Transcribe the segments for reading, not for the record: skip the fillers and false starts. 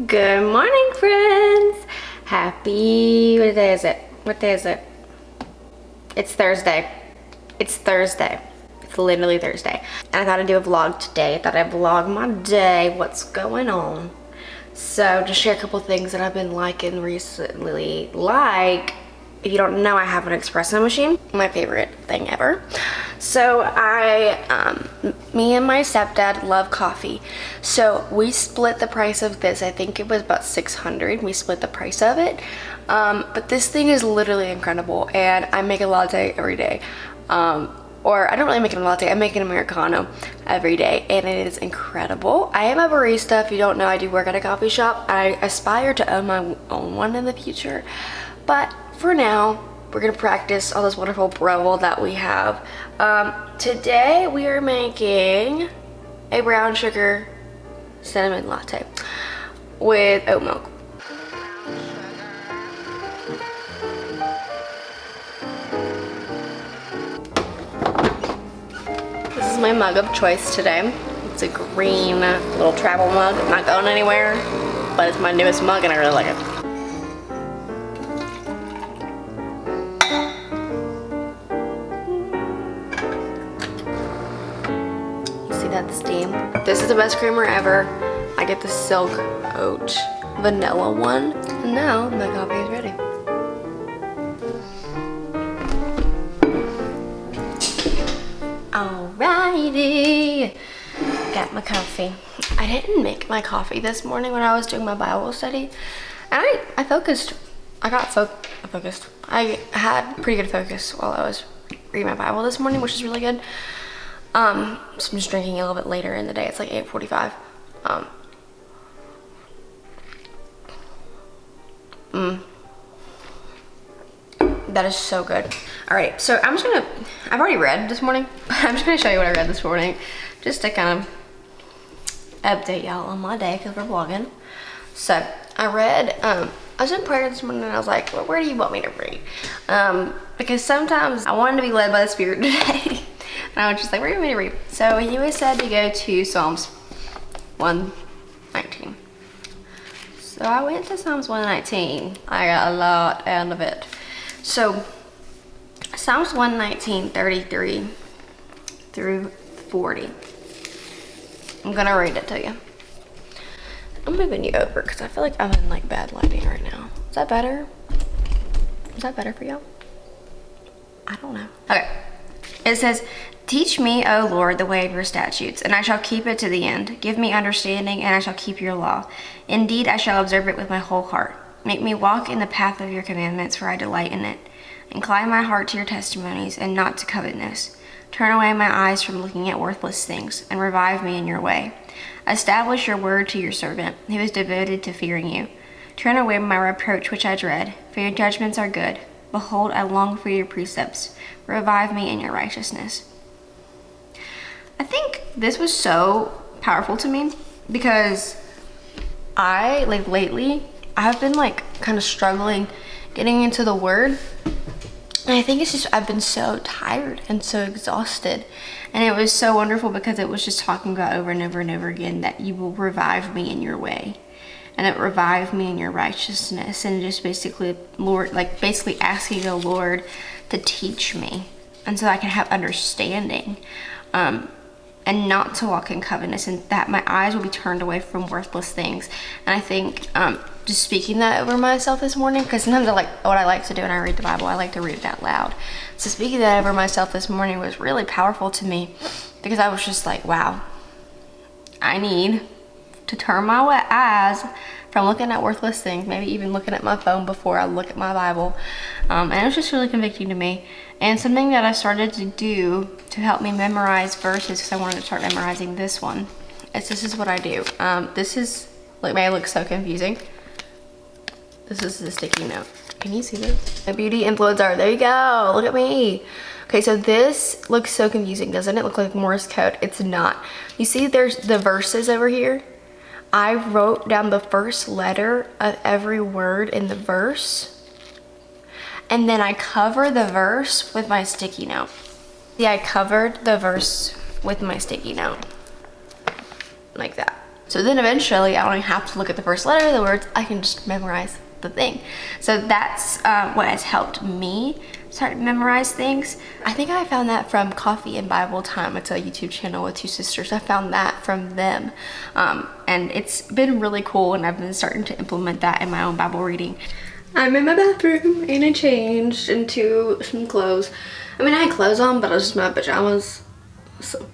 Good morning, friends. Happy, what day is it? What day is it? It's Thursday. It's Thursday. It's literally Thursday. And I thought I'd do a vlog today. I thought I'd vlog my day, what's going on. So just share a couple things that I've been liking recently. Like, if you don't know, I have an espresso machine, my favorite thing ever. So me and my stepdad love coffee. So we split the price of this. I think it was about $600. We split the price of it. But this thing is literally incredible, and I make a latte every day. Or I don't really make a latte, I make an Americano every day, and it is incredible. I am a barista. If you don't know, I do work at a coffee shop. I aspire to own my own one in the future. But for now, we're gonna practice all this wonderful Breville that we have. Today we are making a brown sugar cinnamon latte with oat milk. This is my mug of choice today. It's a green little travel mug. I'm not going anywhere, but it's my newest mug and I really like it. That steam. This is the best creamer ever. I get the Silk Oat vanilla one. And now my coffee is ready. Alrighty. Got my coffee. I didn't make my coffee this morning when I was doing my Bible study. And I focused. I focused. I had pretty good focus while I was reading my Bible this morning, which is really good. So I'm just drinking a little bit later in the day. It's like 8:45. That is so good. All right, so I've already read this morning. I'm just gonna show you what I read this morning, just to kind of update y'all on my day, because we're vlogging. So I read, I was in prayer this morning and I was like, well, where do you want me to read? Because sometimes I wanted to be led by the Spirit today. And I was just like, where do you want me to read? So he always said to go to Psalms 119. So I went to Psalms 119. I got a lot out of it. So Psalms 119, 33 through 40. I'm gonna read it to you. I'm moving you over because I feel like I'm in like bad lighting right now. Is that better? Is that better for y'all? I don't know. Okay. It says, teach me, O Lord, the way of your statutes, and I shall keep it to the end. Give me understanding, and I shall keep your law. Indeed, I shall observe it with my whole heart. Make me walk in the path of your commandments, for I delight in it. Incline my heart to your testimonies, and not to covetousness. Turn away my eyes from looking at worthless things, and revive me in your way. Establish your word to your servant, who is devoted to fearing you. Turn away my reproach which I dread, for your judgments are good. Behold, I long for your precepts. Revive me in your righteousness. I think this was so powerful to me because lately, I've been kind of struggling getting into the word. And I think it's just, I've been so tired and so exhausted. And it was so wonderful because it was just talking about over and over and over again that you will revive me in your way. And it revived me in your righteousness, and just basically, Lord, basically asking the Lord to teach me, and so I can have understanding, and not to walk in covetousness, and that my eyes will be turned away from worthless things. And I think just speaking that over myself this morning, because sometimes what I like to do when I read the Bible, I like to read it out loud. So speaking that over myself this morning was really powerful to me, because I was just like, wow, I need to turn my eyes from looking at worthless things, maybe even looking at my phone before I look at my Bible. And it was just really convicting to me. And something that I started to do to help me memorize verses, because I wanted to start memorizing this one, this is what I do. This is, may look so confusing. This is the sticky note. Can you see this? My beauty influencer, there you go, look at me. Okay, so this looks so confusing, doesn't it? Look like Morse code. It's not. You see there's the verses over here? I wrote down the first letter of every word in the verse, and then I cover the verse with my sticky note. See, I covered the verse with my sticky note, like that. So then eventually I don't even have to look at the first letter of the words. I can just memorize the thing. So that's what has helped me start to memorize things. I think I found that from Coffee and Bible Time. It's a YouTube channel with two sisters. I found that from them. And it's been really cool, and I've been starting to implement that in my own Bible reading. I'm in my bathroom and I changed into some clothes. I mean, I had clothes on, but I was just in my pajamas. So,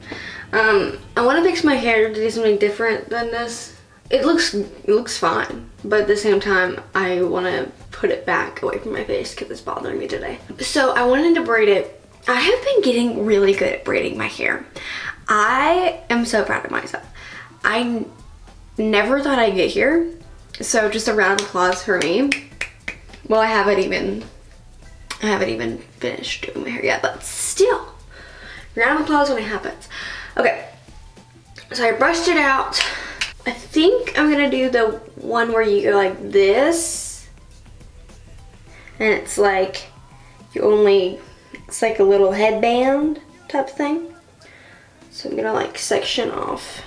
I want to fix my hair to do something different than this. It looks fine, but at the same time, I want to put it back away from my face because it's bothering me today. So I wanted to braid it. I have been getting really good at braiding my hair. I am so proud of myself. I never thought I'd get here. So just a round of applause for me. Well, I haven't even finished doing my hair yet, but still, round of applause when it happens. Okay, so I brushed it out. I think I'm gonna do the one where you go like this, and it's like it's like a little headband type thing. So I'm gonna like section off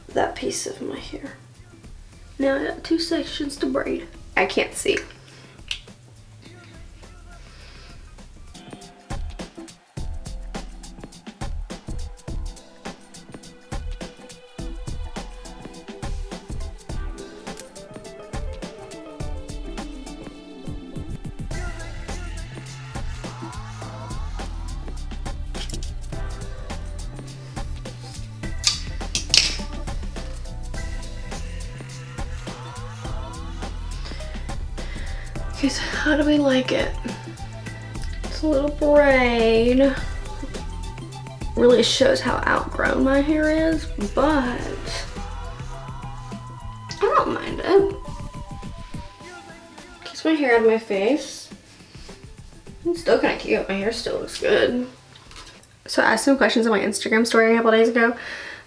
that piece of my hair. Now I got 2 sections to braid. I can't see. Okay, so how do we like it? It's a little braid. Really shows how outgrown my hair is, but I don't mind it. Keeps my hair out of my face. It's still kind of cute. My hair still looks good. So I asked some questions on my Instagram story a couple days ago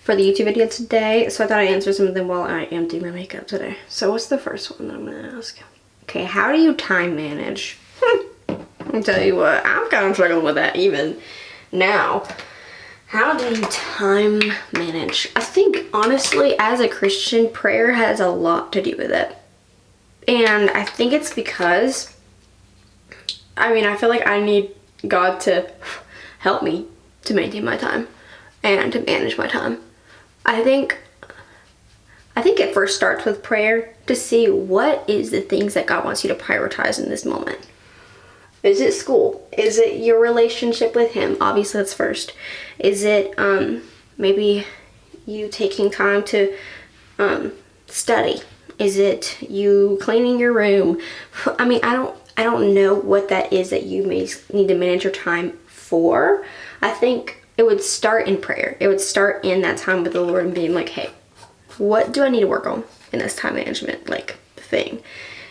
for the YouTube video today, so I thought I'd answer some of them while I am doing my makeup today. So what's the first one that I'm gonna ask? Okay, how do you time manage? I'll tell you what, I'm kind of struggling with that even now. How do you time manage? I think, honestly, as a Christian, prayer has a lot to do with it. And I think it's because, I feel like I need God to help me to maintain my time and to manage my time. I think it first starts with prayer to see what is the things that God wants you to prioritize in this moment. Is it school? Is it your relationship with Him? Obviously, that's first. Is it maybe you taking time to study? Is it you cleaning your room? I don't know what that is that you may need to manage your time for. I think it would start in prayer. It would start in that time with the Lord and being like, hey, what do I need to work on in this time management thing?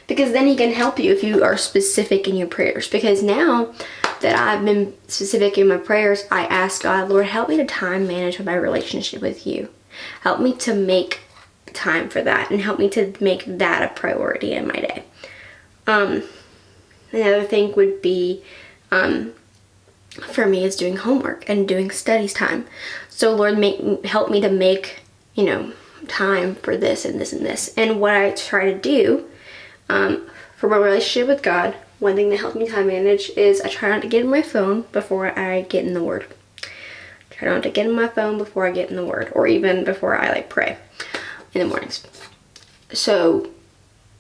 Because then He can help you if you are specific in your prayers. Because now that I've been specific in my prayers, I ask God, Lord, help me to time manage my relationship with you. Help me to make time for that and help me to make that a priority in my day. Another thing would be, for me, is doing homework and doing studies time. So Lord, help me to make, time for this and this and this. And what I try to do for my relationship with God, one thing that helps me time manage is I try not to get in my phone before I get in the Word. Try not to get in my phone before I get in the Word, or even before I pray in the mornings. So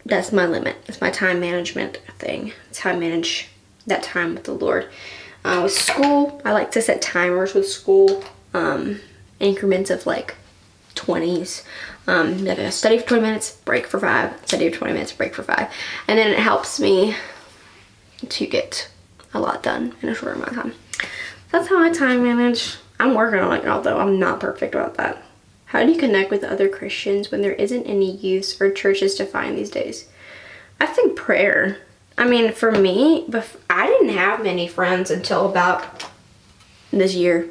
that's my limit. It's my time management thing. It's how I manage that time with the Lord. With school, I like to set timers with school, increments of 20s. I study for 20 minutes, break for 5, study for 20 minutes, break for 5. And then it helps me to get a lot done in a short amount of time. That's how I time manage. I'm working on it, although I'm not perfect about that. How do you connect with other Christians when there isn't any youths or churches to find these days? I think prayer. For me, I didn't have many friends until about this year.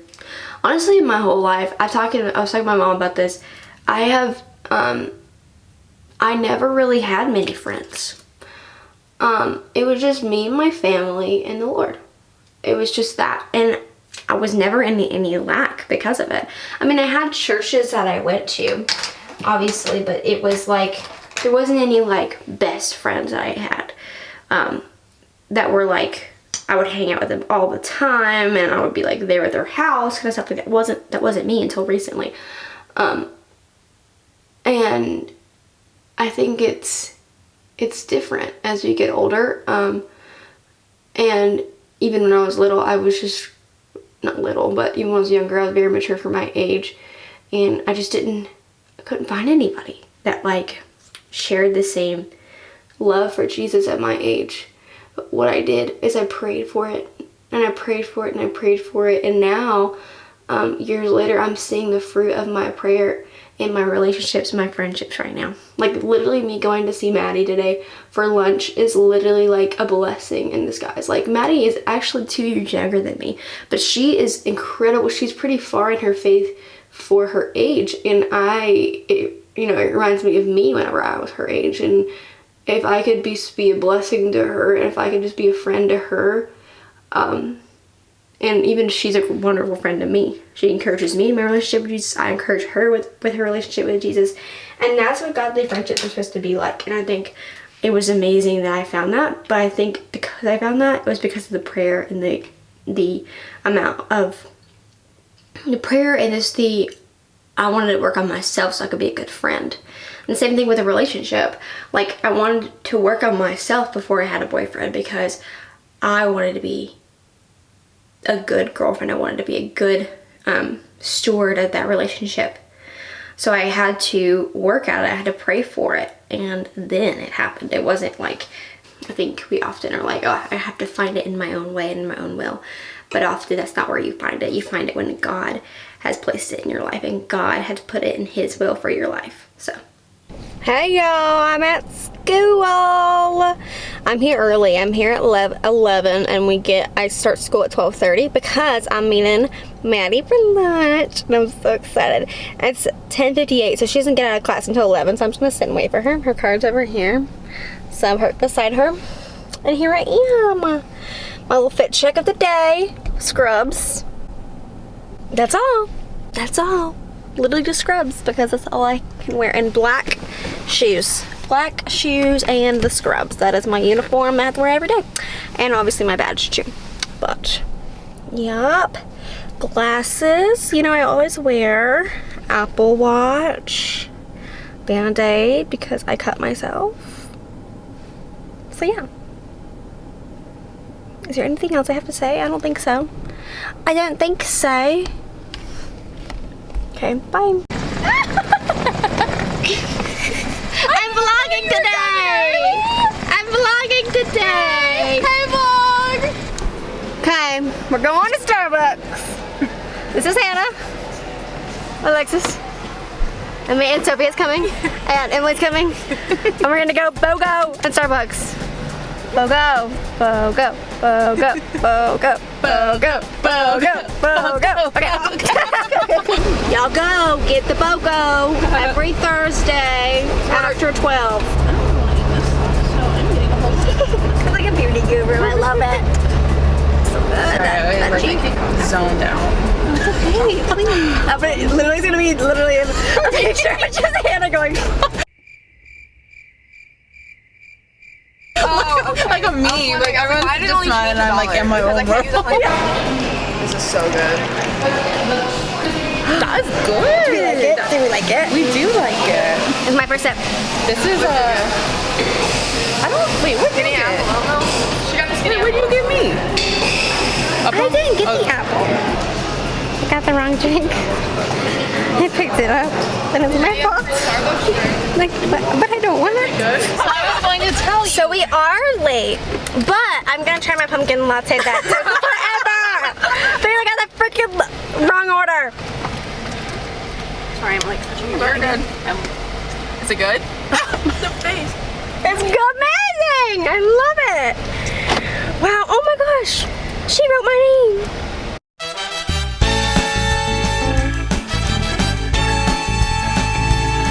Honestly, my whole life, I was talking to my mom about this. I never really had many friends. It was just me and my family and the Lord. It was just that. And I was never in any lack because of it. I mean, I had churches that I went to, obviously, but it was like, there wasn't any like best friends that I had that were like, I would hang out with them all the time, and I would be like there at their house, kind of stuff like that. That wasn't me until recently. And I think it's different as you get older. And even when I was little, I was just, not little, but even when I was younger, I was very mature for my age. And I just couldn't find anybody that like shared the same love for Jesus at my age. But what I did is I prayed for it, and I prayed for it, and I prayed for it. And now, years later, I'm seeing the fruit of my prayer in my relationships, my friendships right now. Like literally me going to see Maddie today for lunch is literally like a blessing in disguise. Like Maddie is actually 2 years younger than me, but she is incredible. She's pretty far in her faith for her age, and it reminds me of me whenever I was her age. And if I could be a blessing to her, and if I could just be a friend to her, and even she's a wonderful friend to me. She encourages me in my relationship with Jesus. I encourage her with her relationship with Jesus. And that's what godly friendships are supposed to be like. And I think it was amazing that I found that. But I think because I found that, it was because of the prayer and the amount of the prayer, and just I wanted to work on myself so I could be a good friend. And the same thing with a relationship. Like, I wanted to work on myself before I had a boyfriend, because I wanted to be a good girlfriend. I wanted to be a good steward of that relationship. So I had to work at it. I had to pray for it, and then it happened. It wasn't like, I think we often are like, oh, I have to find it in my own way and in my own will. But often that's not where you find it. You find it when God has placed it in your life, and God has put it in His will for your life. So, hey y'all, I'm at school. I'm here early. I'm here at 11, and I start school at 12:30 because I'm meeting Maddie for lunch, and I'm so excited. It's 10:58, so she doesn't get out of class until 11, so I'm just gonna sit and wait for her. Her car's over here, so I'm beside her, and here I am. My little fit check of the day, scrubs. That's all. That's all. Literally just scrubs, because that's all I can wear. And black shoes. Black shoes and the scrubs. That is my uniform I have to wear every day. And obviously my badge too. But, yup. Glasses. You know, I always wear. Apple Watch. Band-Aid, because I cut myself. So yeah. Is there anything else I have to say? I don't think so. I don't think so. Okay, bye. I'm vlogging today! I'm vlogging today! Hey, vlog! Okay, we're going to Starbucks. This is Hannah. Alexis. And me and Sophia's coming. And Emily's coming. And we're gonna go BOGO at Starbucks. BOGO, BOGO, BOGO, BOGO, BOGO, BOGO, BOGO. Okay. Y'all go get the BOGO every Thursday after 12. It's like a beauty guru. I love it. So good. Sorry, we're like zoned out. It's okay. Please. But it literally is gonna be a picture of just Hannah going. Oh, okay. Like a meme. Like everyone's just smiling, and I'm like in my own world. This is so good. That is good. Do we like it? Do we like it? We do like it. It's my first sip. This is wait, what did you get? She got the skinny Wait, what did you give me? I didn't get the apple. I got the wrong drink. I picked it up, and it's my fault. Like, but I don't want it. So I was going to tell you. So we are late, but I'm gonna try my pumpkin latte that took forever. I got the freaking wrong order. Sorry, I'm like touching your We're good. Is it good? The face. It's amazing! I love it. Wow! Oh my gosh! She wrote my name.